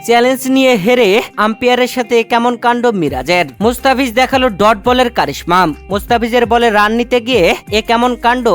Challenge নিয়ে হেরে আম্পায়ারের সাথে কেমন কাণ্ড মিরাজের। মুস্তাফিজ দেখালো ডট বলের কারিশমা। মুস্তাফিজের বলে রান নিতে গিয়ে এ কেমন কাণ্ড,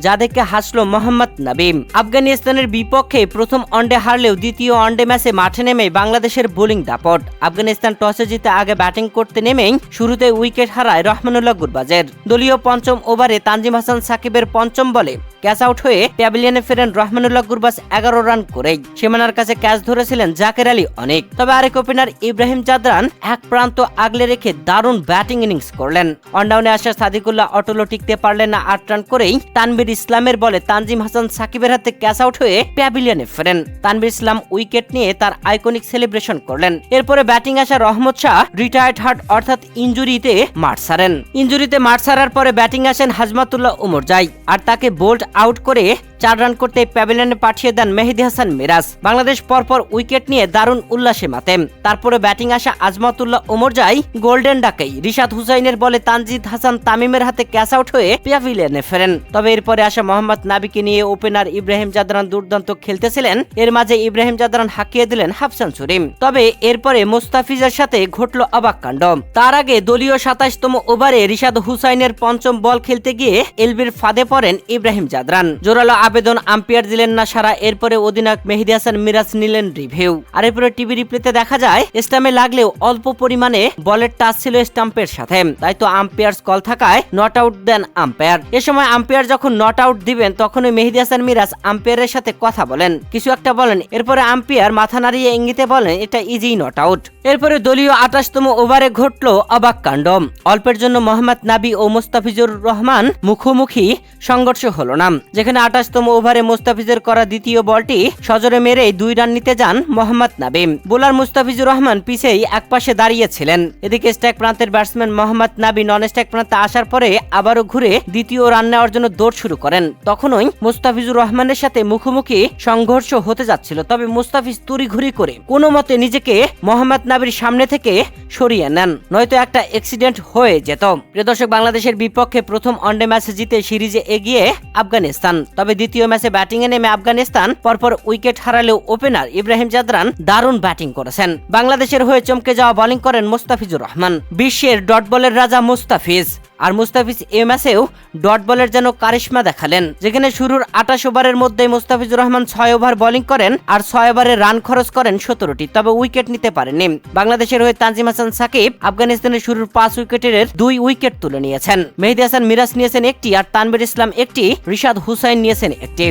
যা দেখে হাসলো মোহাম্মদ নাবি। আফগানিস্তানের বিপক্ষে প্রথম ওয়ানডে হারলেও দ্বিতীয় ওয়ানডে ম্যাচে মাঠে নেমে বাংলাদেশের বোলিং দাপট। আফগানিস্তান টসে জিতে আগে ব্যাটিং করতে নেমেই শুরুতে উইকেট হারায় রহমানুল্লাহ গুরবাজের। দলীয় পঞ্চম ওভারে তানজিম হাসান সাকিবের পঞ্চম বলে ক্যাচ আউট হয়ে প্যাভিলিয়নে ফেরেন রহমানুল্লাহ গুরবাজ 11 রান করেই। সীমানার কাছে ক্যাচ ধরেছিলেন জাকের আলী অনেক। তবে আরেক ওপেনার ইব্রাহিম জাদরান এক প্রান্ত আগলে রেখে দারুণ ব্যাটিং ইনিংস করলেন। অনডাউনে আসা সাদিকুল্লাহ অটলো টিকতে পারলেন না, 8 রান করেই তানভীর ইসলামের বলে তানজিম হাসান সাকিবের হাতে ক্যাচ আউট হয়ে প্যাভিলিয়নে ফেরেন। তানভীর ইসলাম উইকেট নিয়ে তার আইকনিক সেলিব্রেশন করলেন। এরপরে ব্যাটিং আসা রহমত শাহ রিটায়ার্ড হার্ট অর্থাৎ ইনজুরিতে মাঠ ছাড়েন। ইনজুরিতে মাঠ ছাড়ার পরে ব্যাটিং আসেন হাজমাতুল্লাহ উমরজাই, আর তাকে বোল্ড আউট করে 4 রান করতে প্যাভিলিয়নে পাঠিয়ে দেন মেহেদী হাসান মিরাজ। বাংলাদেশ পরপর উইকেট নিয়ে দারুণ উল্লাসে মাতেন। তারপরে ব্যাটিং আসা আজমাতুল্লাহ ওমরজাই গোল্ডেন ডাকেই রিশাদ হুসাইনের বলে তানজিদ হাসান তামিমের হাতে ক্যাচ আউট হয়ে প্যাভিলিয়নে ফেরেন। তবে এরপরে আসা মোহাম্মদ নাবিকে নিয়ে ওপেনার ইব্রাহিম জাদরান দুর্দান্ত খেলতেছিলেন। এর মাঝে ইব্রাহিম জাদরান হাঁকিয়ে দিলেন হাফ সেঞ্চুরি। তবে এরপরে মুস্তাফিজের সাথে ঘটল অবাক কাণ্ড। তার আগে দলীয় 27তম ওভারে রিশাদ হুসাইনের পঞ্চম বল খেলতে গিয়ে এলবির ফাঁদে পড়েন ইব্রাহিম জাদরান। জোরালো আবেদন, আম্পায়ার দিলেন না সারা। এরপরে অধিনায়ক মেহেদী হাসান মিরাজ নিলেন রিভিউ। আর এরপরে টিভি রিপ্লেতে দেখা যায় স্টাম্পে লাগলেও অল্প পরিমাণে বলের টাচ ছিল স্টাম্পের সাথে, তাই তো আম্পায়ার্স কল থাকায় নট আউট দেন আম্পায়ার। এ সময় আম্পায়ার যখন নট আউট দিবেন তখনই মেহেদী হাসান মিরাজ আম্পায়ারের সাথে কথা বলেন, কিছু একটা বলেন। এরপরে আম্পায়ার মাথা নাড়িয়ে ইঙ্গিতে বলেন এটা ইজি নট আউট। এরপরে দলীয় 28তম ওভারে ঘটল অবাক কাণ্ড। অল্পের জন্য মোহাম্মদ নাবি ও মুস্তাফিজুর রহমান মুখোমুখি সংঘর্ষ হলো না, যেখানে 28তম ওভারে মুস্তাফিজের করা দ্বিতীয় বলটি সজোরে মেরে 2 রান নিতে যান মোহাম্মদ নাবি। বোলার মুস্তাফিজুর রহমান পিছেই একপাশে দাঁড়িয়েছিলেন। এদিকে স্ট্রাইক প্রান্তের ব্যাটসম্যান মোহাম্মদ নাবি নন স্ট্রাইক প্রান্তে আসার পরে আবারও ঘুরে দ্বিতীয় রান নেওয়ার জন্য দৌড় শুরু করেন। তখনই মুস্তাফিজুর রহমানের সাথে মুখোমুখি সংঘর্ষ হতে যাচ্ছিল। তবে মুস্তাফিজ তড়িঘড়ি করে কোনো মতে নিজেকে মোহাম্মদ নাবির সামনে থেকে সরিয়ে নেন, নয়তো একটা অ্যাক্সিডেন্ট হয়ে যেত। প্রিয় দর্শক, বাংলাদেশের বিপক্ষে প্রথম ওয়ানডে ম্যাচে জিতে সিরিজে এগিয়ে আফগানিস্তান। তবে দ্বিতীয় ম্যাচে ব্যাটিং এ নেমে আফগানিস্তান পরপর উইকেট হারালেও ওপেনার ইব্রাহিম জাদরান দারুণ ব্যাটিং করেছেন। বাংলাদেশের হয়ে চমকে যাওয়া বোলিং করেন মুস্তাফিজুর রহমান। বিশ্বের ডট বলের রাজা মুস্তাফিজ। আর মুস্তাফিজ এ ম্যাচেও ডট বলের যেন কারিশমা দেখালেন, যেখানে শুরুর 28 ওভারের মধ্যে মুস্তাফিজুর রহমান 6 ওভার বোলিং করেন আর 6 ওভারে রান খরচ করেন 17টি, তবে উইকেট নিতে পারেননি। বাংলাদেশের হয়ে তানজিম হাসান সাকিব আফগানিস্তানের শুরুর 5 উইকেটের 2 উইকেট তুলে নিয়েছেন। মেহেদী হাসান মিরাজ নিয়েছেন 1টি আর তানভীর ইসলাম 1টি, রিশাদ হুসাইন নিয়েছেন 1টি।